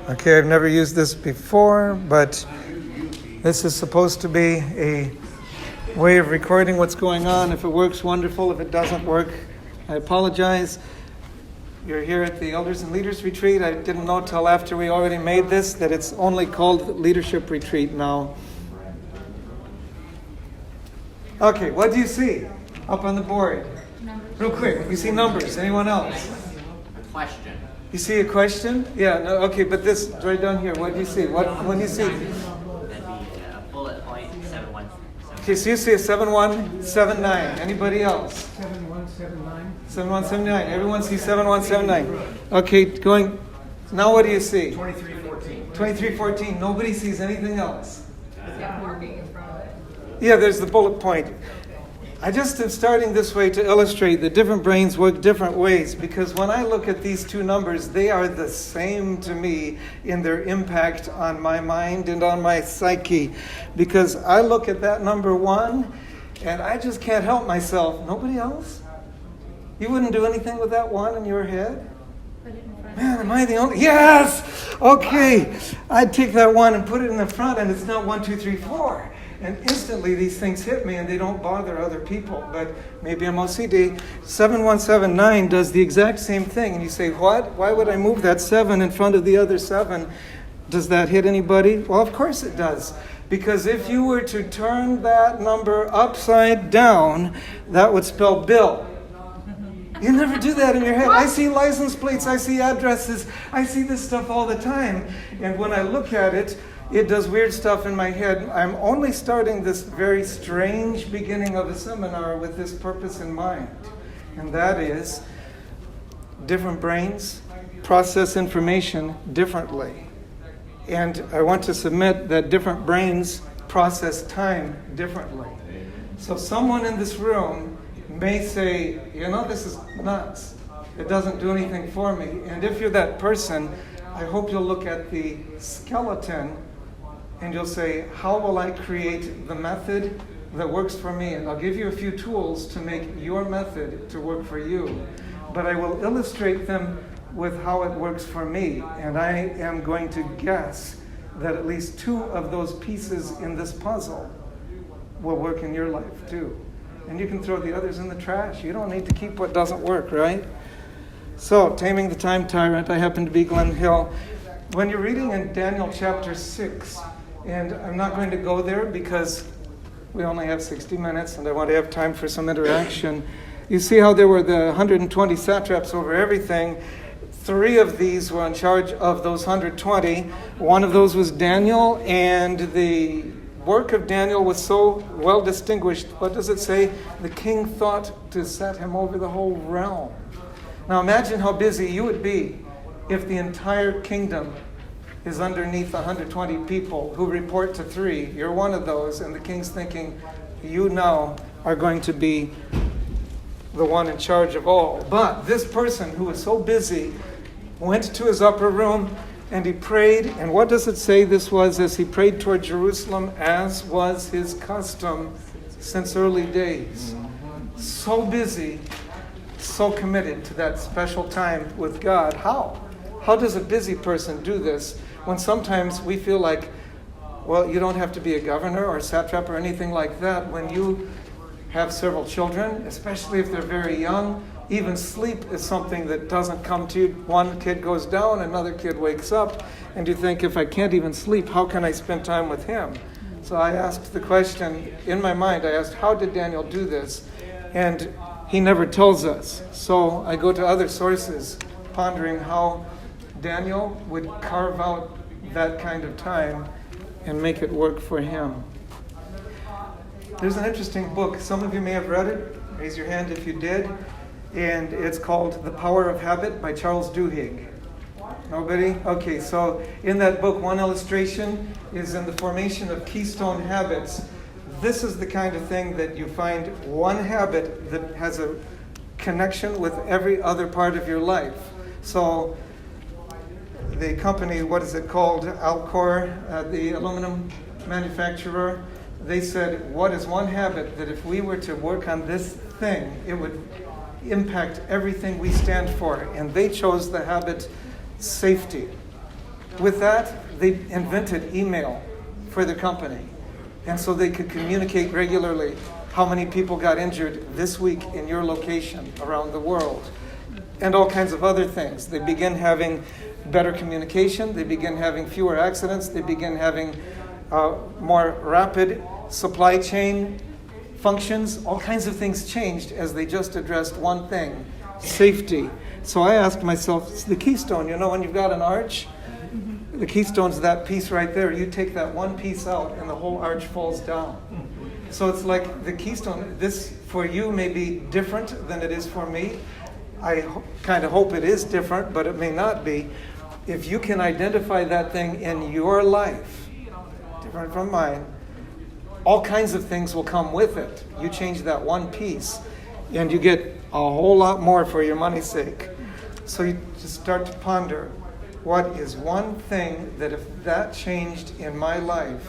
Okay, I've never used this before, but this is supposed to be a way of recording what's going on. If it works, wonderful. If it doesn't work, I apologize. You're here at the Elders and Leaders Retreat. I didn't know till after we already made this that it's only called Leadership Retreat now. Okay, what do you see up on the board? Numbers. Real quick, you see numbers. Anyone else? A question. You see a question? Yeah, no, okay, but this right down here, what do you see? What do you see? That'd be bullet point 717. Okay, so you see a 7179. Anybody else? 7179. 7179. Everyone sees 7179. Okay, going. Now what do you see? 2314. 2314. Nobody sees anything else. Marking in front of it. Yeah, there's the bullet point. I just am starting this way to illustrate that different brains work different ways, because when I look at these two numbers, they are the same to me in their impact on my mind and on my psyche. Because I look at that number 1 and I just can't help myself. Nobody else? You wouldn't do anything with that 1 in your head? Man, am I the only? Yes! Okay. I'd take that 1 and put it in the front, and it's not 1, 2, 3, 4. And instantly these things hit me and they don't bother other people. But maybe I'm OCD. 7179 does the exact same thing. And you say, what? Why would I move that 7 in front of the other 7? Does that hit anybody? Well, of course it does. Because if you were to turn that number upside down, that would spell Bill. You never do that in your head. I see license plates, I see addresses, I see this stuff all the time. And when I look at it, it does weird stuff in my head. I'm only starting this very strange beginning of a seminar with this purpose in mind. And that is, different brains process information differently. And I want to submit that different brains process time differently. So someone in this room may say, this is nuts. It doesn't do anything for me. And if you're that person, I hope you'll look at the skeleton and you'll say, how will I create the method that works for me? And I'll give you a few tools to make your method to work for you. But I will illustrate them with how it works for me. And I am going to guess that at least 2 of those pieces in this puzzle will work in your life too. And you can throw the others in the trash. You don't need to keep what doesn't work, right? So, Taming the Tyrant. I happen to be Glenn Hill. When you're reading in Daniel chapter 6, and I'm not going to go there because we only have 60 minutes and I want to have time for some interaction. You see how there were the 120 satraps over everything. 3 of these were in charge of those 120. One of those was Daniel, and the work of Daniel was so well distinguished. What does it say? The king thought to set him over the whole realm. Now imagine how busy you would be if the entire kingdom is underneath 120 people who report to 3. You're one of those, and the king's thinking, you now are going to be the one in charge of all. But this person who was so busy went to his upper room and he prayed. And what does it say this was as he prayed toward Jerusalem, as was his custom since early days? So busy, so committed to that special time with God. How? How does a busy person do this when sometimes we feel like, well, you don't have to be a governor or a satrap or anything like that. When you have several children, especially if they're very young, even sleep is something that doesn't come to you. One kid goes down, another kid wakes up, and you think, if I can't even sleep, how can I spend time with him? So I asked the question, in my mind, I asked, how did Daniel do this? And he never tells us. So I go to other sources, pondering how Daniel would carve out that kind of time and make it work for him. There's an interesting book. Some of you may have read it. Raise your hand if you did. And it's called The Power of Habit by Charles Duhigg. Nobody? Okay, so in that book, one illustration is in the formation of keystone habits. This is the kind of thing that you find one habit that has a connection with every other part of your life. So the company, what is it called? Alcor, the aluminum manufacturer, they said, what is one habit that if we were to work on this thing, it would impact everything we stand for? And they chose the habit safety. With that, they invented email for the company. And so they could communicate regularly how many people got injured this week in your location around the world, and all kinds of other things. They begin having better communication. They begin having fewer accidents. They begin having more rapid supply chain functions. All kinds of things changed as they just addressed one thing, safety. So I asked myself, it's the keystone. You know, when you've got an arch, the keystone's that piece right there. You take that one piece out and the whole arch falls down. So it's like the keystone. This for you may be different than it is for me. I kind of hope it is different, but it may not be. If you can identify that thing in your life, different from mine, all kinds of things will come with it. You change that one piece, and you get a whole lot more for your money's sake. So you just start to ponder, what is one thing that if that changed in my life,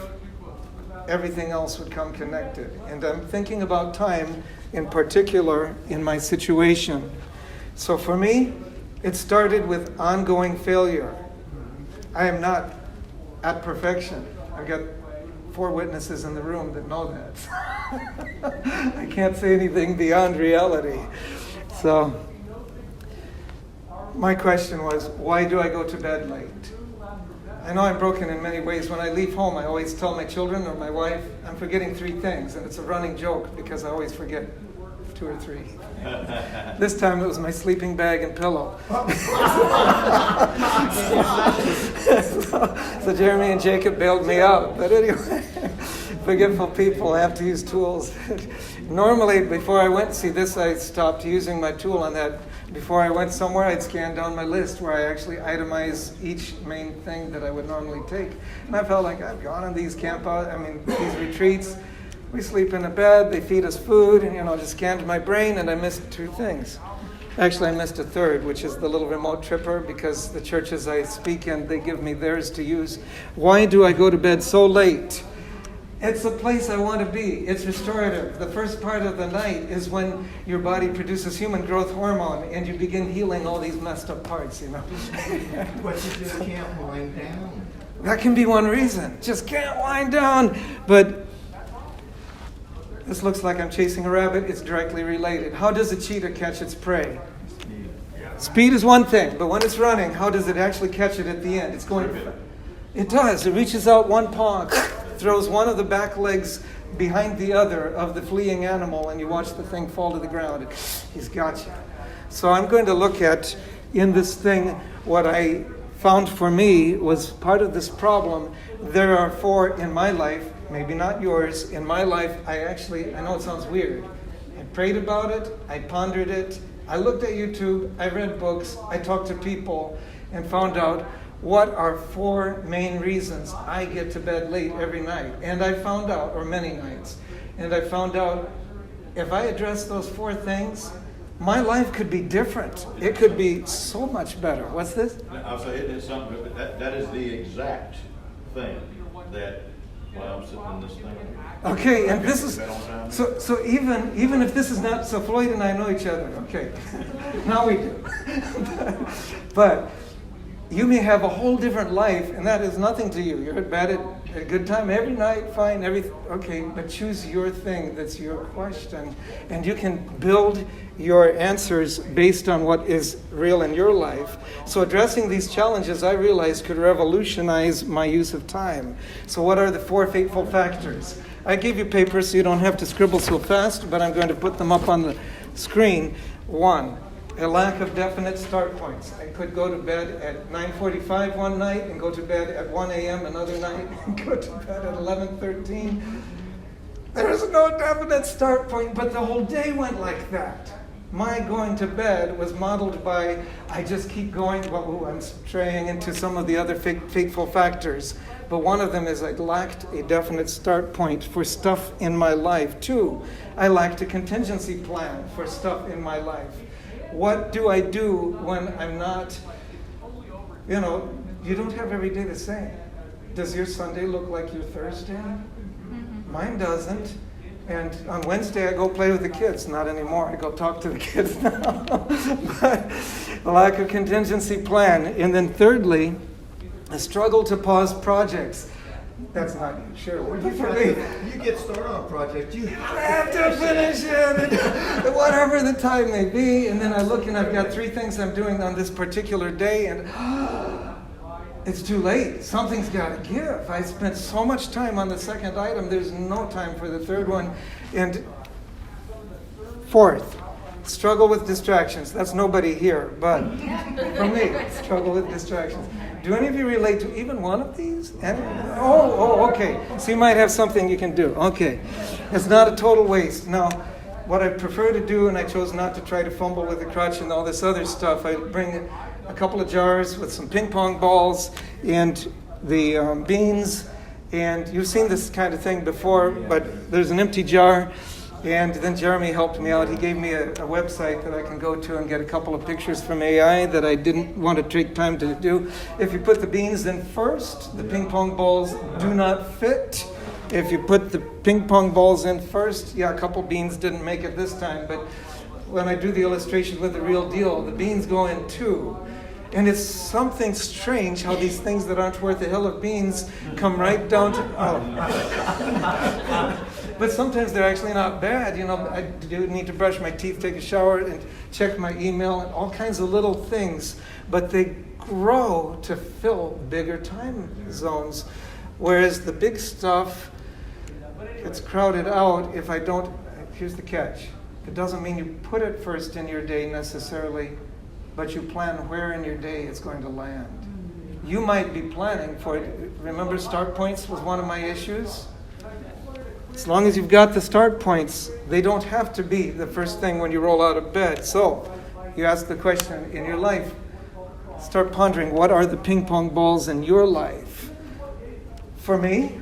everything else would come connected? And I'm thinking about time in particular in my situation. So for me, it started with ongoing failure. I am not at perfection. I've got 4 witnesses in the room that know that. I can't say anything beyond reality. So my question was, why do I go to bed late? I know I'm broken in many ways. When I leave home, I always tell my children or my wife, I'm forgetting 3 things. And it's a running joke because I always forget 2 or 3. This time it was my sleeping bag and pillow. so Jeremy and Jacob bailed me out. But anyway, forgetful people have to use tools. Normally, before I went, see this, I stopped using my tool on that. Before I went somewhere, I'd scan down my list where I actually itemize each main thing that I would normally take. And I felt like I've gone on these these retreats. We sleep in a bed, they feed us food, and just scanned my brain, and I missed 2 things. Actually, I missed a third, which is the little remote tripper, because the churches I speak in, they give me theirs to use. Why do I go to bed so late? It's a place I want to be. It's restorative. The first part of the night is when your body produces human growth hormone and you begin healing all these messed up parts, But you just can't wind down. That can be one reason. Just can't wind down. But this looks like I'm chasing a rabbit. It's directly related. How does a cheetah catch its prey? Speed is one thing, but when it's running, how does it actually catch it at the end? It's going. It does. It reaches out one paw, throws one of the back legs behind the other of the fleeing animal, and you watch the thing fall to the ground. He's got you. So I'm going to look at, in this thing, what I found for me was part of this problem. There are 4 in my life, maybe not yours. In my life, I know it sounds weird. I prayed about it. I pondered it. I looked at YouTube. I read books. I talked to people and found out what are 4 main reasons I get to bed late every night. And I found out, or many nights, and I found out if I address those 4 things, my life could be different. It could be so much better. What's this? I'll say it is something, but that is the exact thing that while I'm sitting in this thing. Okay, and this is so even if this is not, so Floyd and I know each other. Okay, now we do. But you may have a whole different life, and that is nothing to you. You're at bed at a good time every night, fine, everything. Okay, but choose your thing that's your question, and you can build your answers based on what is real in your life. So addressing these challenges, I realized, could revolutionize my use of time. So what are the 4 fateful factors? I gave you papers so you don't have to scribble so fast, but I'm going to put them up on the screen. 1, a lack of definite start points. I could go to bed at 9:45 one night and go to bed at 1 a.m. another night and go to bed at 11:13. There is no definite start point, but the whole day went like that. My going to bed was modeled by, I just keep going. Well, I'm straying into some of the other fateful factors. But one of them is I lacked a definite start point for stuff in my life. 2, I lacked a contingency plan for stuff in my life. What do I do when I'm not, you don't have every day the same. Does your Sunday look like your Thursday? Mine doesn't. And on Wednesday, I go play with the kids. Not anymore. I go talk to the kids now. But a lack of contingency plan. And then thirdly, A struggle to pause projects. That's not you, sure. But for me, You get started on a project, you I have to finish it, and whatever the time may be. And then I look and I've got 3 things I'm doing on this particular day, and it's too late. Something's got to give. I spent so much time on the second item, there's no time for the third one. And 4th, struggle with distractions. That's nobody here, but for me, struggle with distractions. Do any of you relate to even one of these? Okay. So you might have something you can do. Okay. It's not a total waste. Now, what I prefer to do, and I chose not to try to fumble with the crutch and all this other stuff, I bring a couple of jars with some ping pong balls and the beans. And you've seen this kind of thing before, but there's an empty jar. And then Jeremy helped me out. He gave me a website that I can go to and get a couple of pictures from AI that I didn't want to take time to do. If you put the beans in first, the ping pong balls do not fit. If you put the ping pong balls in first, a couple beans didn't make it this time, but when I do the illustration with the real deal, the beans go in too. And it's something strange how these things that aren't worth a hill of beans come right down to... But sometimes they're actually not bad. I do need to brush my teeth, take a shower, and check my email, and all kinds of little things. But they grow to fill bigger time zones. Whereas the big stuff gets crowded out if I don't... Here's the catch. It doesn't mean you put it first in your day necessarily, but you plan where in your day it's going to land. You might be planning for it. Remember, start points was one of my issues? As long as you've got the start points, they don't have to be the first thing when you roll out of bed. So, you ask the question in your life, start pondering, what are the ping pong balls in your life? For me,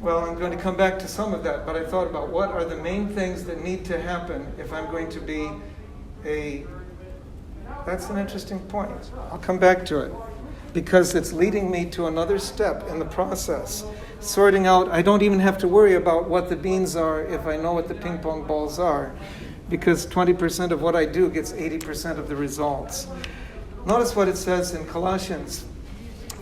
well, I'm going to come back to some of that, but I thought about what are the main things that need to happen if I'm going to be That's an interesting point. I'll come back to it because it's leading me to another step in the process. Sorting out, I don't even have to worry about what the beans are if I know what the ping pong balls are, because 20% of what I do gets 80% of the results. Notice what it says in Colossians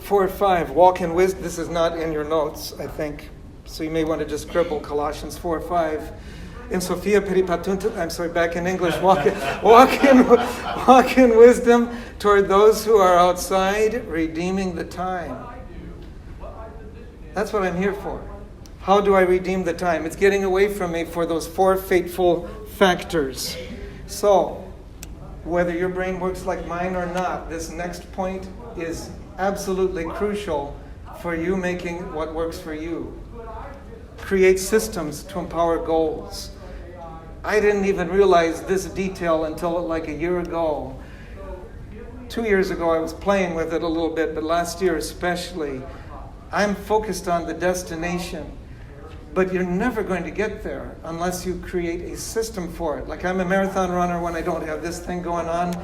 4:5. Walk in wisdom. This is not in your notes, I think, so you may want to just scribble Colossians 4:5. In Sophia Peripatunta, back in English, walk in wisdom toward those who are outside, redeeming the time. That's what I'm here for. How do I redeem the time? It's getting away from me for those 4 fateful factors. So, whether your brain works like mine or not, this next point is absolutely crucial for you making what works for you. Create systems to empower goals. I didn't even realize this detail until like a year ago. 2 years ago I was playing with it a little bit, but last year especially. I'm focused on the destination, but you're never going to get there unless you create a system for it. Like I'm a marathon runner when I don't have this thing going on,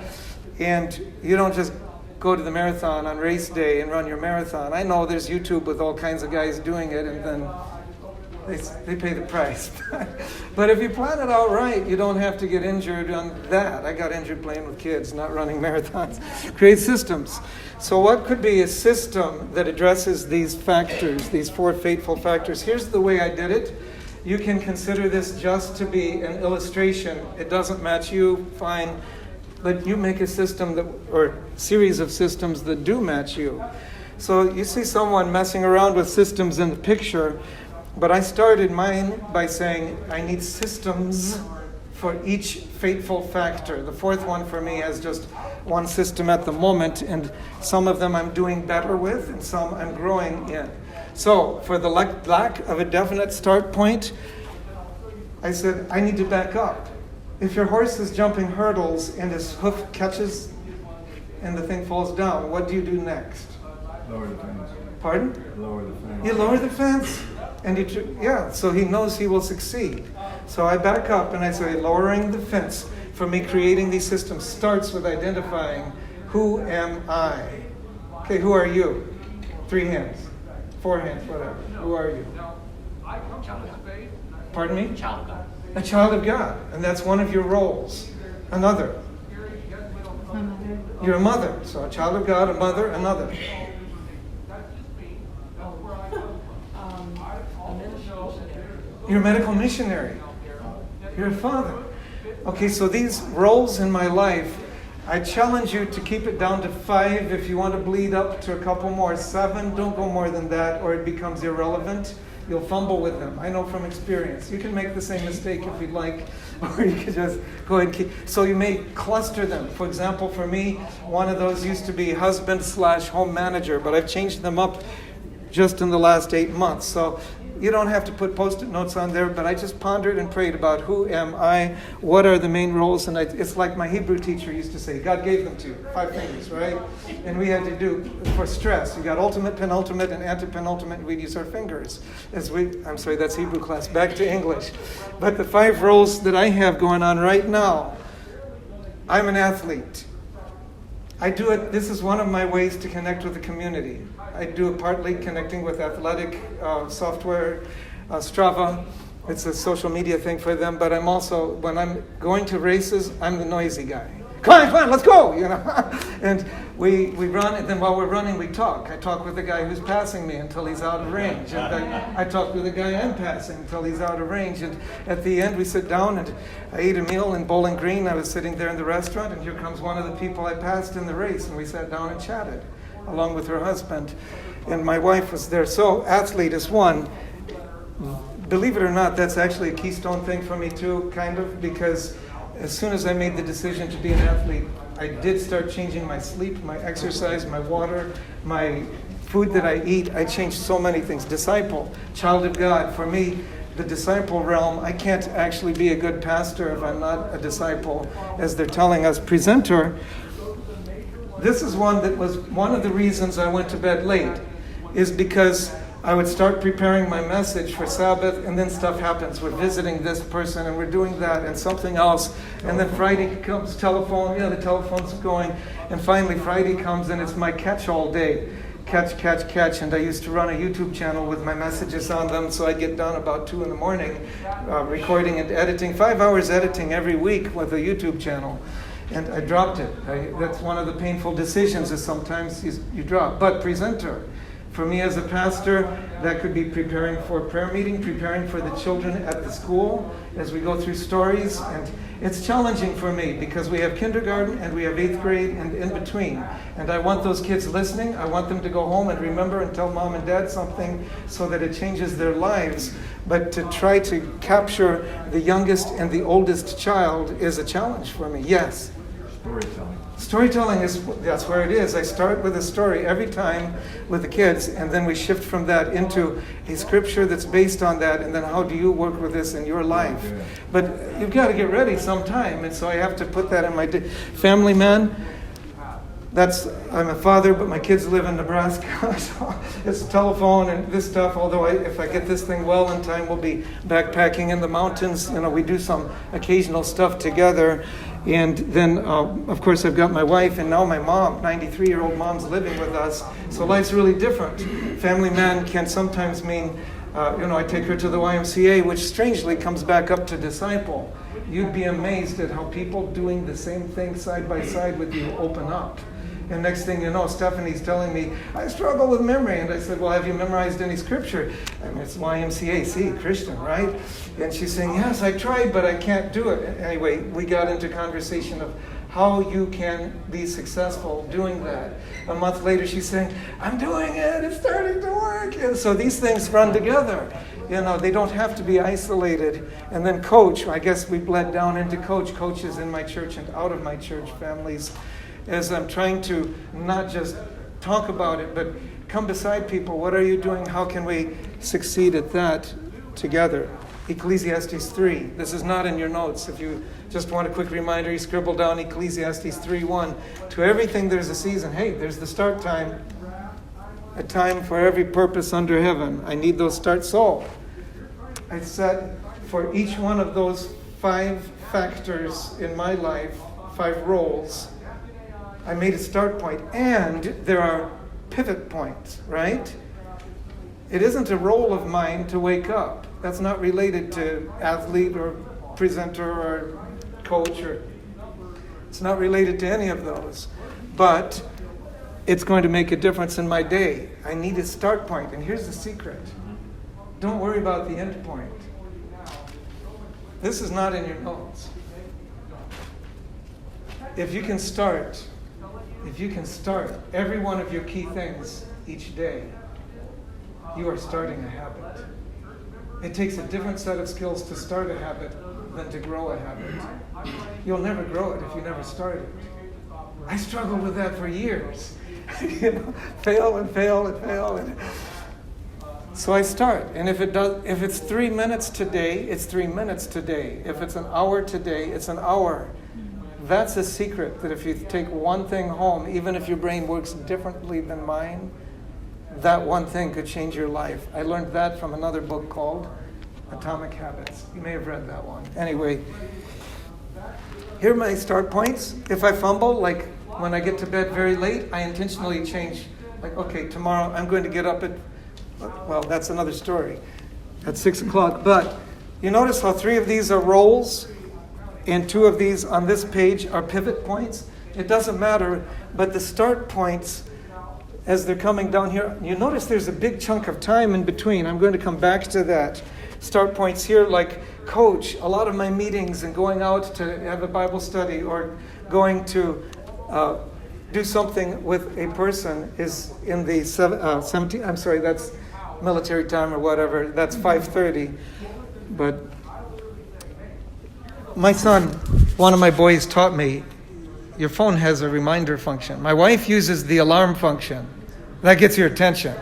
and you don't just go to the marathon on race day and run your marathon. I know there's YouTube with all kinds of guys doing it, and then they pay the price. But if you plan it out right, you don't have to get injured on that. I got injured playing with kids, not running marathons. Create systems. So what could be a system that addresses these factors, these 4 fateful factors? Here's the way I did it. You can consider this just to be an illustration. It doesn't match you, fine. But you make a system or series of systems that do match you. So you see someone messing around with systems in the picture. But I started mine by saying I need systems for each fateful factor. The 4th one for me has just one system at the moment, and some of them I'm doing better with, and some I'm growing in. So for the lack of a definite start point, I said I need to back up. If your horse is jumping hurdles and his hoof catches and the thing falls down, what do you do next? Lower the fence. Pardon? Lower the fence. You lower the fence? And so he knows he will succeed. So I back up and I say, lowering the fence for me creating these systems starts with identifying, who am I? Okay, who are you? 3 hands, 4 hands, whatever. Who are you? Child of God. Pardon me? Child of God. A child of God. And that's one of your roles. Another. You're a mother. So a child of God, a mother, another. You're a medical missionary. You're a father. Okay, so these roles in my life, I challenge you to keep it down to 5. If you want to bleed up to a couple more, 7, don't go more than that, or it becomes irrelevant. You'll fumble with them. I know from experience. You can make the same mistake if you'd like, or you can just go ahead and keep. So you may cluster them. For example, for me, one of those used to be husband/home manager, but I've changed them up just in the last 8 months. So you don't have to put Post-it notes on there, but I just pondered and prayed about who am I, what are the main roles, and it's like my Hebrew teacher used to say, God gave them to you, 5 fingers, right? And we had to do, for stress, you got ultimate, penultimate, and antepenultimate, and we'd use our fingers. I'm sorry, that's Hebrew class, back to English. But the 5 roles that I have going on right now, I'm an athlete. I do it, this is one of my ways to connect with the community. I do it partly connecting with athletic software, Strava. It's a social media thing for them, but I'm also, when I'm going to races, I'm the noisy guy. Come on, let's go, And we run, and then while we're running, we talk. I talk with the guy who's passing me until he's out of range. And I talk with the guy I'm passing until he's out of range. And at the end, we sit down, and I ate a meal in Bowling Green. I was sitting there in the restaurant, and here comes one of the people I passed in the race, and we sat down and chatted, along with her husband. And my wife was there. So athlete is one. Believe it or not, that's actually a keystone thing for me too, kind of, because as soon as I made the decision to be an athlete, I did start changing my sleep, my exercise, my water, my food that I eat. I changed so many things. Disciple, child of God. For me, the disciple realm, I can't actually be a good pastor if I'm not a disciple, as they're telling us. Presenter, this is one that was one of the reasons I went to bed late, is because I would start preparing my message for Sabbath, and then stuff happens. We're visiting this person, and we're doing that, and something else. And then Friday comes, telephone, the telephone's going. And finally Friday comes, and it's my catch-all day. Catch. And I used to run a YouTube channel with my messages on them, so I'd get done about 2 in the morning, recording and editing. 5 hours editing every week with a YouTube channel. And I dropped it. That's one of the painful decisions, is sometimes you drop. But presenter. For me as a pastor, that could be preparing for a prayer meeting, preparing for the children at the school as we go through stories. And it's challenging for me because we have kindergarten and we have 8th grade and in between. And I want those kids listening. I want them to go home and remember and tell mom and dad something so that it changes their lives. But to try to capture the youngest and the oldest child is a challenge for me. Yes? Storytelling that's where it is. I start with a story every time with the kids, and then we shift from that into a scripture that's based on that, and then how do you work with this in your life? But you've got to get ready sometime, and so I have to put that in my family man. I'm a father, but my kids live in Nebraska, so it's telephone and this stuff. Although if I get this thing well in time, we'll be backpacking in the mountains. We do some occasional stuff together. And then, of course, I've got my wife and now my mom, 93-year-old mom's living with us. So life's really different. Family man can sometimes mean, I take her to the YMCA, which strangely comes back up to disciple. You'd be amazed at how people doing the same thing side by side with you open up. And next thing you know, Stephanie's telling me, I struggle with memory. And I said, well, have you memorized any scripture? I mean, it's YMCA, see, Christian, right? And she's saying, yes, I tried, but I can't do it. Anyway, we got into conversation of how you can be successful doing that. A month later, she's saying, I'm doing it, it's starting to work. And so these things run together. They don't have to be isolated. And then coach, I guess we bled down into coaches in my church and out of my church families, as I'm trying to not just talk about it, but come beside people. What are you doing? How can we succeed at that together? Ecclesiastes 3. This is not in your notes. If you just want a quick reminder, you scribble down Ecclesiastes 3:1. To everything there's a season. Hey, there's the start time. A time for every purpose under heaven. I need those start. So, I said for each one of those 5 factors in my life, 5 roles, I made a start point, and there are pivot points, right? It isn't a role of mine to wake up. That's not related to athlete or presenter or coach, it's not related to any of those. But it's going to make a difference in my day. I need a start point, and here's the secret. Don't worry about the end point. This is not in your notes. If you can start every one of your key things each day, you are starting a habit. It takes a different set of skills to start a habit than to grow a habit. You'll never grow it if you never start it. I struggled with that for years. Fail and fail and fail. So I start. And if it's 3 minutes today, it's 3 minutes today. If it's an hour today, it's an hour. That's a secret, that if you take one thing home, even if your brain works differently than mine, that one thing could change your life. I learned that from another book called Atomic Habits. You may have read that one. Anyway, here are my start points. If I fumble, like when I get to bed very late, I intentionally change. Like, okay, tomorrow I'm going to get up at, well, that's another story, at 6 o'clock. But you notice how 3 of these are rolls? And 2 of these on this page are pivot points. It doesn't matter, but the start points, as they're coming down here, you notice there's a big chunk of time in between. I'm going to come back to that. Start points here, like coach, a lot of my meetings and going out to have a Bible study or going to do something with a person is in the 17, I'm sorry, that's military time or whatever. That's 5:30. But my son, one of my boys taught me, your phone has a reminder function. My wife uses the alarm function. That gets your attention.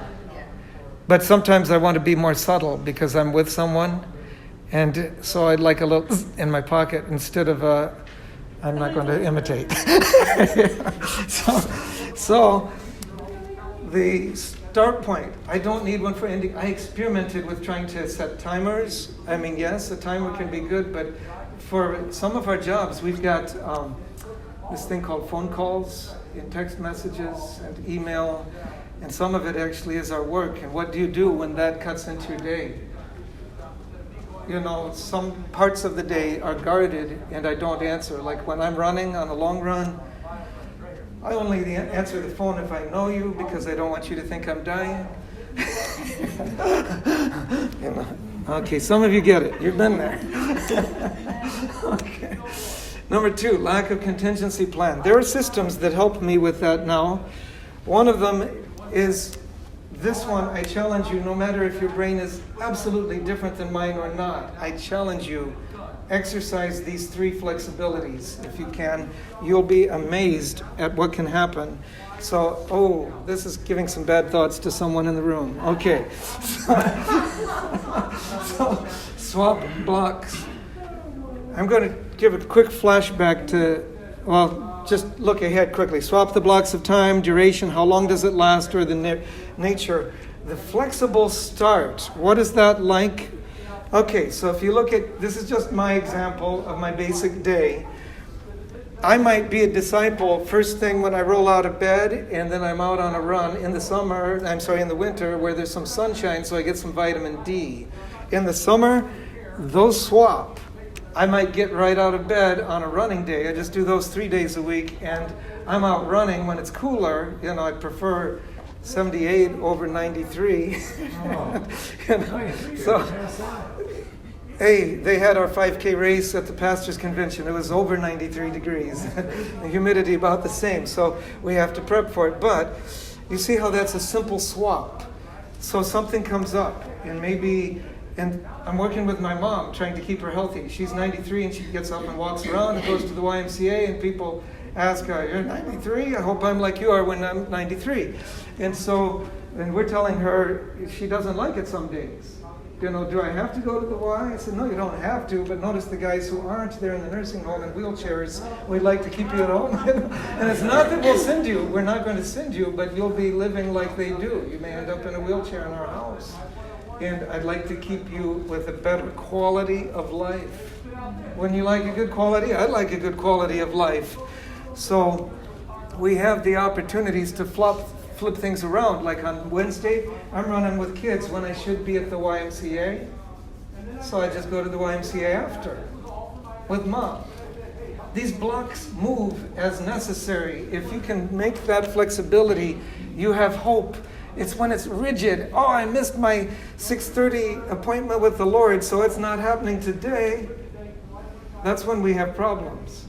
But sometimes I want to be more subtle because I'm with someone. And so I'd like a little in my pocket instead of I'm not going to imitate. So the start point, I don't need one for ending. I experimented with trying to set timers. I mean, yes, a timer can be good, but for some of our jobs, we've got this thing called phone calls and text messages and email, and some of it actually is our work. And what do you do when that cuts into your day? You know, some parts of the day are guarded and I don't answer. Like when I'm running on a long run, I only answer the phone if I know you because I don't want you to think I'm dying. You know. Okay, some of you get it. You've been there. Okay. Number 2, lack of contingency plan. There are systems that help me with that now. One of them is this one. I challenge you, no matter if your brain is absolutely different than mine or not, I challenge you, exercise these 3 flexibilities. If you can, you'll be amazed at what can happen. So, this is giving some bad thoughts to someone in the room. Okay. So swap blocks. I'm going to give a quick flashback to, just look ahead quickly. Swap the blocks of time, duration, how long does it last, or the nature. The flexible start, what is that like? Okay, so if you look at, this is just my example of my basic day. I might be a disciple first thing when I roll out of bed, and then I'm out on a run in the winter where there's some sunshine, so I get some vitamin D. In the summer, those swap. I might get right out of bed on a running day. I just do those 3 days a week, and I'm out running when it's cooler. You know, I prefer 78 over 93. Hey, they had our 5K race at the pastors' convention. It was over 93 degrees. The humidity about the same, so we have to prep for it. But you see how that's a simple swap. So something comes up, and I'm working with my mom, trying to keep her healthy. She's 93, and she gets up and walks around and goes to the YMCA, and people ask her, "You're 93? I hope I'm like you are when I'm 93." And we're telling her she doesn't like it some days. You know, do I have to go to the Y? I said, no, you don't have to, but notice the guys who aren't there in the nursing home in wheelchairs, we'd like to keep you at home. And it's not that we'll send you. We're not going to send you, but you'll be living like they do. You may end up in a wheelchair in our house. And I'd like to keep you with a better quality of life. When you like a good quality, I like a good quality of life. So we have the opportunities to flip things around. Like on Wednesday, I'm running with kids when I should be at the YMCA. So I just go to the YMCA after with mom. These blocks move as necessary. If you can make that flexibility, you have hope. It's when it's rigid. Oh, I missed my 6:30 appointment with the Lord, so it's not happening today. That's when we have problems.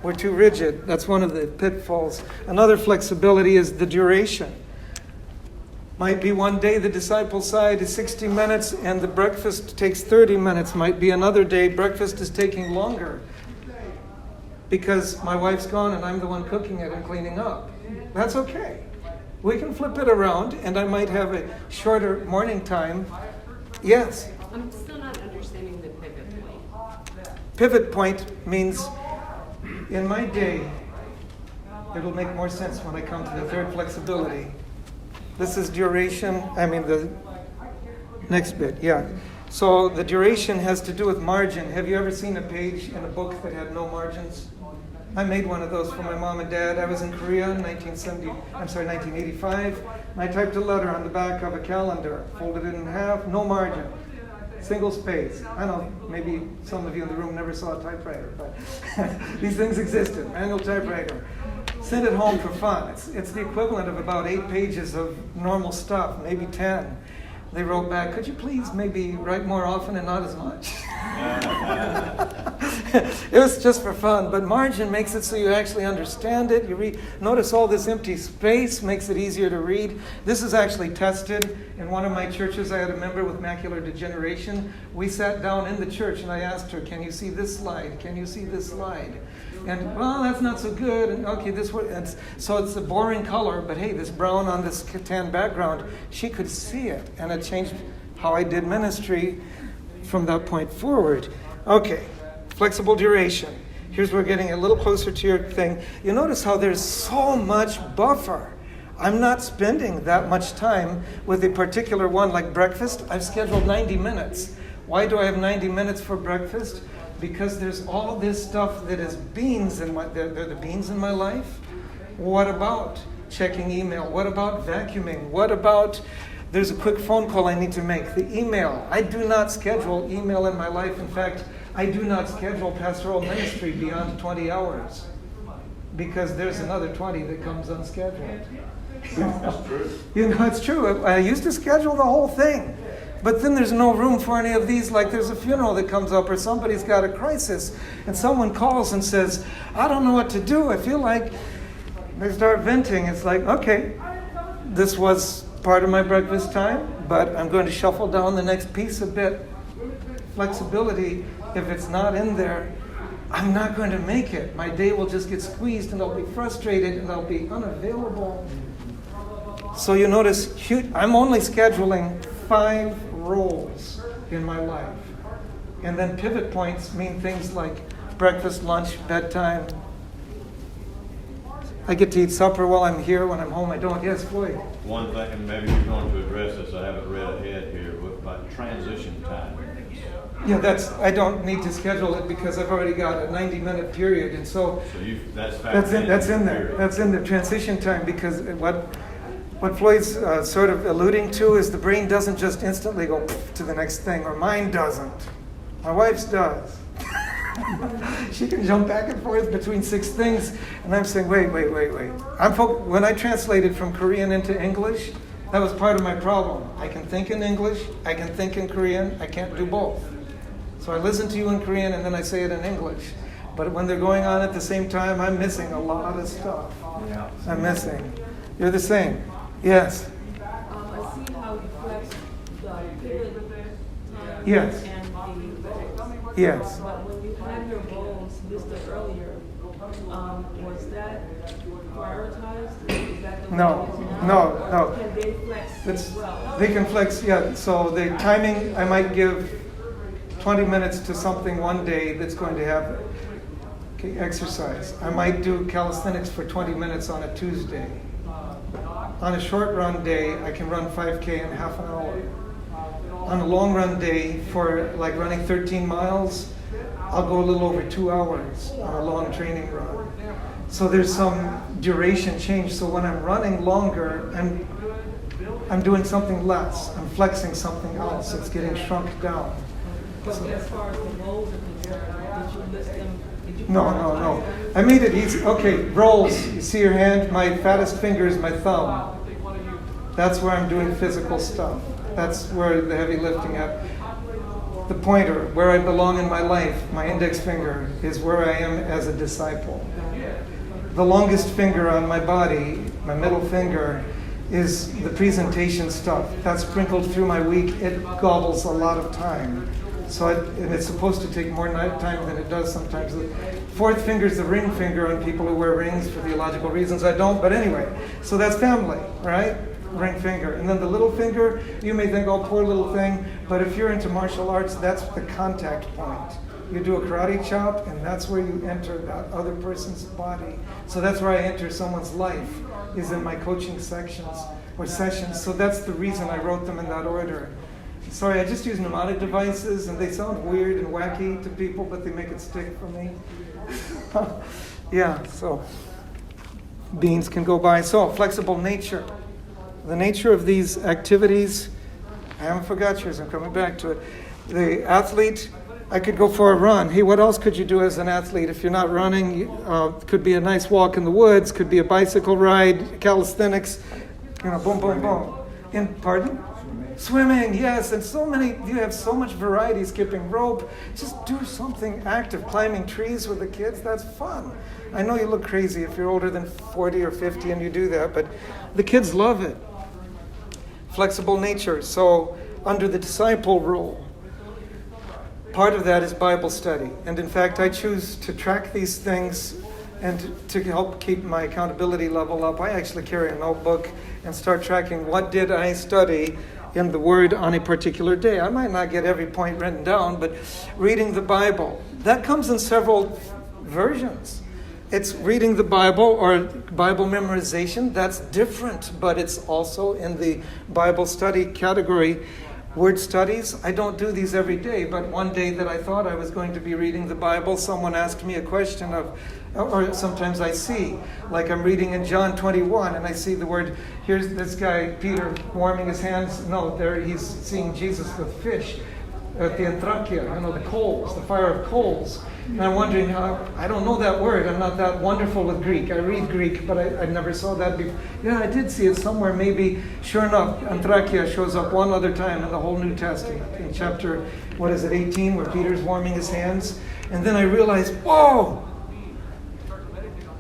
We're too rigid. That's one of the pitfalls. Another flexibility is the duration. Might be one day the disciple side is 60 minutes and the breakfast takes 30 minutes. Might be another day breakfast is taking longer because my wife's gone and I'm the one cooking it and cleaning up. That's okay. We can flip it around and I might have a shorter morning time. Yes. I'm still not understanding the pivot point. Pivot point means in my day, it'll make more sense when I come to the third flexibility. This is duration, the next bit, yeah. So the duration has to do with margin. Have you ever seen a page in a book that had no margins? I made one of those for my mom and dad. I was in Korea in 1985. And I typed a letter on the back of a calendar, folded it in half, no margin, single space. I know maybe some of you in the room never saw a typewriter, but these things existed, manual typewriter. Sent it home for fun. It's the equivalent of about 8 pages of normal stuff, maybe 10. They wrote back, could you please maybe write more often and not as much? It was just for fun, but margin makes it so you actually understand it. You read. Notice all this empty space makes it easier to read. This is actually tested. In one of my churches, I had a member with macular degeneration. We sat down in the church and I asked her, can you see this slide? Can you see this slide? And, well, that's not so good. And, okay, so it's a boring color, but hey, this brown on this tan background, she could see it. And it changed how I did ministry from that point forward. Okay, flexible duration. Here's where we're getting a little closer to your thing. You notice how there's so much buffer. I'm not spending that much time with a particular one like breakfast. I've scheduled 90 minutes. Why do I have 90 minutes for breakfast? Because there's all this stuff that is beans in the beans in my life. What about checking email? What about vacuuming? What about there's a quick phone call I need to make? The email. I do not schedule email in my life. In fact, I do not schedule pastoral ministry beyond 20 hours because there's another 20 that comes unscheduled. That's true. It's true. I used to schedule the whole thing. But then there's no room for any of these, like there's a funeral that comes up or somebody's got a crisis and someone calls and says, I don't know what to do. I feel like they start venting. It's like, okay, this was part of my breakfast time, but I'm going to shuffle down the next piece a bit. Flexibility, if it's not in there, I'm not going to make it. My day will just get squeezed and I'll be frustrated and I'll be unavailable. So you notice, I'm only scheduling 5 roles in my life. And then pivot points mean things like breakfast, lunch, bedtime. I get to eat supper while I'm here. When I'm home, I don't. Yes, Floyd? One thing, and maybe you're going to address this, I haven't read ahead here, but transition time. Yeah, I don't need to schedule it because I've already got a 90-minute period. And so that's in there. That's in the transition time because what Floyd's sort of alluding to is the brain doesn't just instantly go to the next thing, or mine doesn't. My wife's does. She can jump back and forth between 6 things, and I'm saying, wait. When I translated from Korean into English, that was part of my problem. I can think in English, I can think in Korean, I can't do both. So I listen to you in Korean and then I say it in English. But when they're going on at the same time, I'm missing a lot of stuff. I'm missing. You're the same. Yes. I see how you flex the pivot time Yes. and the roles. Yes. But when you had your roles listed earlier, was that prioritized? Is that the No. way it is now? No. Or can they flex as well? They can flex, yeah. So the timing, I might give 20 minutes to something one day that's going to have exercise. I might do calisthenics for 20 minutes on a Tuesday. On a short run day, I can run 5K in half an hour. On a long run day, for like running 13 miles, I'll go a little over 2 hours on a long training run. So there's some duration change. So when I'm running longer, I'm doing something less. I'm flexing something else. It's getting shrunk down. But as far as the roles are concerned, did you list them? No. I made it easy. Okay, rolls. You see your hand? My fattest finger is my thumb. That's where I'm doing physical stuff. That's where the heavy lifting happens. the pointer, where I belong in my life, my index finger, is where I am as a disciple. The longest finger on my body, my middle finger, is the presentation stuff. That's sprinkled through my week. It gobbles a lot of time. And it's supposed to take more time than it does sometimes. The fourth finger is the ring finger on people who wear rings for theological reasons. I don't, but anyway. So that's family, right? Ring finger. And then the little finger, you may think, oh, poor little thing. But if you're into martial arts, that's the contact point. You do a karate chop, and that's where you enter that other person's body. So that's where I enter someone's life, is in my coaching sections or sessions. So that's the reason I wrote them in that order. Sorry, I just use mnemonic devices, and they sound weird and wacky to people, but they make it stick for me. Yeah, so beans can go by. So, flexible nature. The nature of these activities, I haven't forgot yours, I'm coming back to it. The athlete, I could go for a run. Hey, what else could you do as an athlete? If you're not running, could be a nice walk in the woods, could be a bicycle ride, calisthenics, boom, boom, boom. Pardon? Swimming, yes, and you have so much variety, skipping rope. Just do something active. Climbing trees with the kids, that's fun. I know you look crazy if you're older than 40 or 50 and you do that, but the kids love it. Flexible nature. So under the disciple rule, part of that is Bible study. And in fact, I choose to track these things and to help keep my accountability level up. I actually carry a notebook and start tracking what did I study in the Word on a particular day. I might not get every point written down, but reading the Bible, that comes in several versions. It's reading the Bible or Bible memorization. That's different, but it's also in the Bible study category. Word studies, I don't do these every day, but one day that I thought I was going to be reading the Bible, someone asked me a question or sometimes I see, like I'm reading in John 21, and I see the word, here's this guy, Peter, warming his hands. No, there he's seeing Jesus with fish at the anthrakia, the coals, the fire of coals. And I'm wondering how, I don't know that word. I'm not that wonderful with Greek. I read Greek, but I never saw that before. Yeah, I did see it somewhere, maybe. Sure enough, anthrakia shows up one other time in the whole New Testament, in chapter, 18, where Peter's warming his hands. And then I realized, whoa!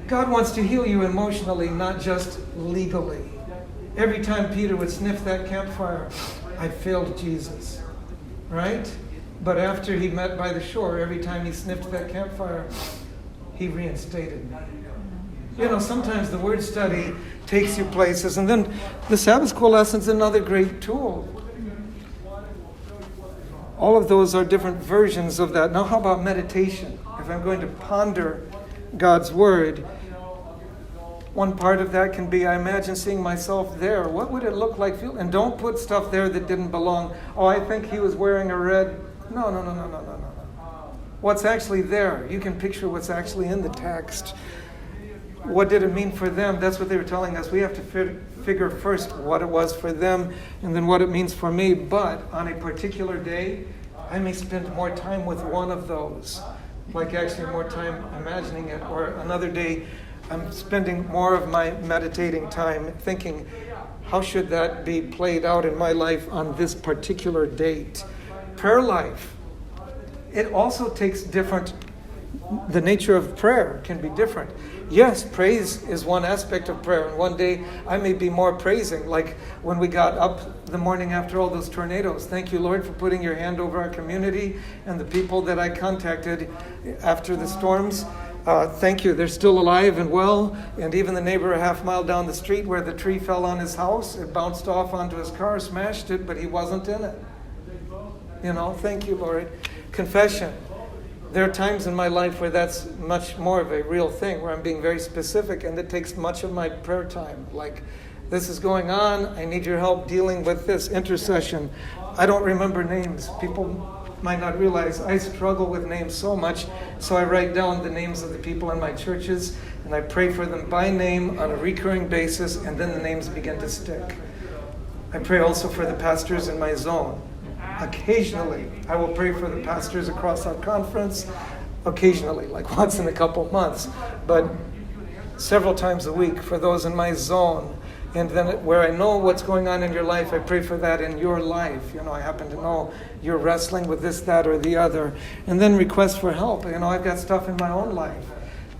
God wants to heal you emotionally, not just legally. Every time Peter would sniff that campfire, I failed Jesus, right? But after he met by the shore, every time he sniffed that campfire, he reinstated me. Sometimes the word study takes you places. And then the Sabbath school lesson's another great tool. All of those are different versions of that. Now, how about meditation? If I'm going to ponder God's word, one part of that can be, I imagine seeing myself there. What would it look like? And don't put stuff there that didn't belong. Oh, I think he was wearing a red. No. What's actually there? You can picture what's actually in the text. What did it mean for them? That's what they were telling us. We have to figure first what it was for them and then what it means for me. But on a particular day, I may spend more time with one of those. Like actually more time imagining it. Or another day, I'm spending more of my meditating time thinking, how should that be played out in my life on this particular date? Prayer life. It also takes different, the nature of prayer can be different. Yes, praise is one aspect of prayer. And one day I may be more praising, like when we got up the morning after all those tornadoes. Thank you, Lord, for putting your hand over our community and the people that I contacted after the storms. Thank you. They're still alive and well. And even the neighbor a half mile down the street where the tree fell on his house, it bounced off onto his car, smashed it, but he wasn't in it. Thank you, Lord. Confession. There are times in my life where that's much more of a real thing, where I'm being very specific, and it takes much of my prayer time. Like, this is going on. I need your help dealing with this. Intercession. I don't remember names. People might not realize I struggle with names so much, so I write down the names of the people in my churches, and I pray for them by name on a recurring basis, and then the names begin to stick. I pray also for the pastors in my zone. Occasionally, I will pray for the pastors across our conference. Occasionally, like once in a couple months. But several times a week for those in my zone. And then where I know what's going on in your life, I pray for that in your life. I happen to know you're wrestling with this, that, or the other. And then request for help. I've got stuff in my own life.